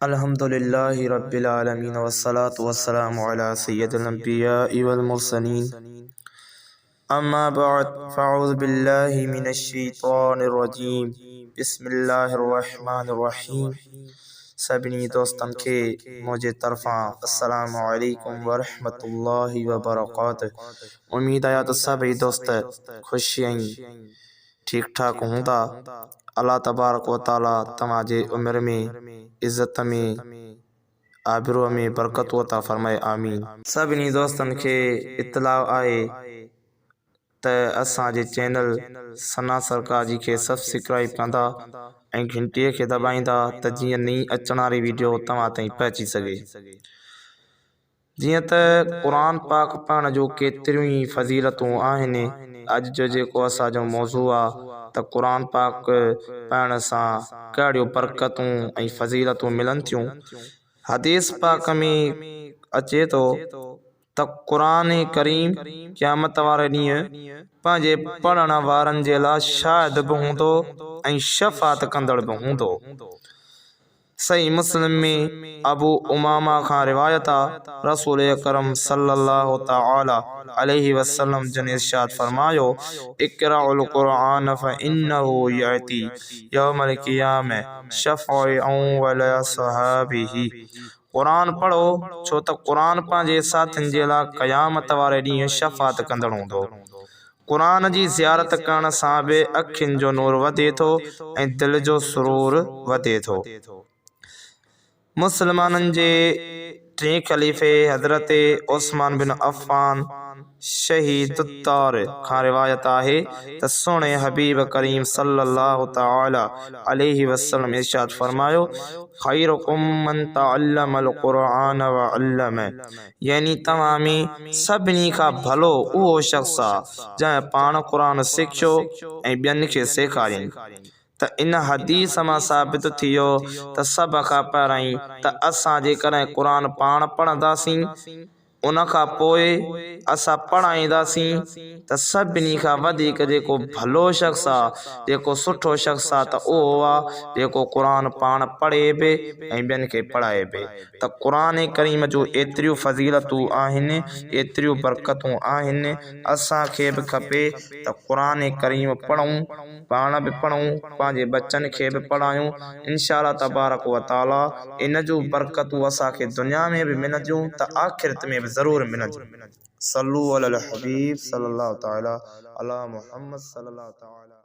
अल्हम्दुलिल्लाहि रब्बिल आलमीन वस्सलातु वस्सलामु अला सय्यिदिल अंबियाइ वल मुरसलीन अम्मा बअद फ़अऊज़ु बिल्लाहि मिनश शैतानिर रजीम बिस्मिल्लाहिर रहमानिर रहीम। सभिनी दोस्तन के मुझे तरफा अस्सलामु अलैकुम व रहमतुल्लाहि व बरकातुहू। उम्मीद है तो सभी दोस्त खुश ठीक ठाक होंदा। अल्लाह तबारक व तआला तमाजे उम्र में इज्जत में आबरू में बरकत अता फरमाए आमीन। सभिनी दोस्तन के इत्तला आए त असांजे चैनल सना सरकार जी के सब्सक्राइब कंदा ऐं घंटीअ के दबाईंदा त जीअं नई अचण वारी वीडियो तव्हां ताईं पहुची सके। जियां त कुरान पाक पढ़ण जो केतिरियूं ई फज़ीलतूं आहिनि। अॼु जो जेको असांजो मौज़ू आहे त कुरान पाक पढ़ण सां कहिड़ियूं बरकतूं ऐं फज़ीलतूं मिलनि थियूं। हदीस पाक में अचे थो त कुरान करीम क़यामत वारे ॾींहुं पंहिंजे पढ़ण वारनि जे लाइ शाहिद बि हूंदो ऐं शफ़ाअत कंदड़ बि हूंदो। सही मुस्लिम में अबू उमामा खां रिवायत आहे रसूल अकरम सल्लल्लाहु तआला अलैहि वसल्लम जन इरशाद फरमायो इक़राउल कुरान फ़इन्नहु याती यौमल क़ियामह शफ़ीअन वली अस्हाबिही। कुरान पढ़ो छो त कुरान पंहिंजे साथियुनि जे लाइ क़यामत वारे ॾींहुं शफ़ाअत कंदड़ हूंदो। कुरान जी ज़ियारत करण सां बि अखियुनि जो नूर वधे थो ऐं दिल जो सुरूर वधे थो। मुसलमाननि जे टे खलीफ़े हज़रत उस्मान बिन अफ़्फ़ान शहीदुत्तार खां रिवायत आहे त सुहिणे हबीब करीम सल्लल्लाहु तआला अलैहि वसल्लम इरशाद फरमायो खैरुकुम मन तअल्लमल कुरान व अल्लमह। यानी तव्हां में सभिनी खां भलो उहो शख़्स आहे जंहिं पाण कुरान सिखियो ऐं ॿियनि खे सेखारियईं। त इन हदीस मां साबित थियो त सभ खां पहिरीं त असां जेकॾहिं कुरान पाण पढ़ंदासीं उन खां पोइ असां पढ़ाईंदासीं त सभिनी खां वधीक जेको भलो शख़्स आहे जेको सुठो शख़्स आहे त उहो आहे जेको कुरान पाण पढ़े बि ऐं ॿियनि खे पढ़ाए बि। त कुरान करीम जूं एतिरियूं फज़ीलतूं आहिनि एतिरियूं बरकतूं आहिनि। असांखे बि खपे त कुरान करीम पढ़ूं पाण बि पढ़ूं पंहिंजे बच्चनि खे बि पढ़ायूं। इंशा अल्लाह तबारक व तआला इन जूं बरकतूं असांखे दुनिया में बि मिलंदियूं त आख़िरत में बि ज़रूर मिलंदियूं। सल्लू अलल हबीब सल्लल्लाहु तआला अला मुहम्मद सल्लल्लाहु तआला।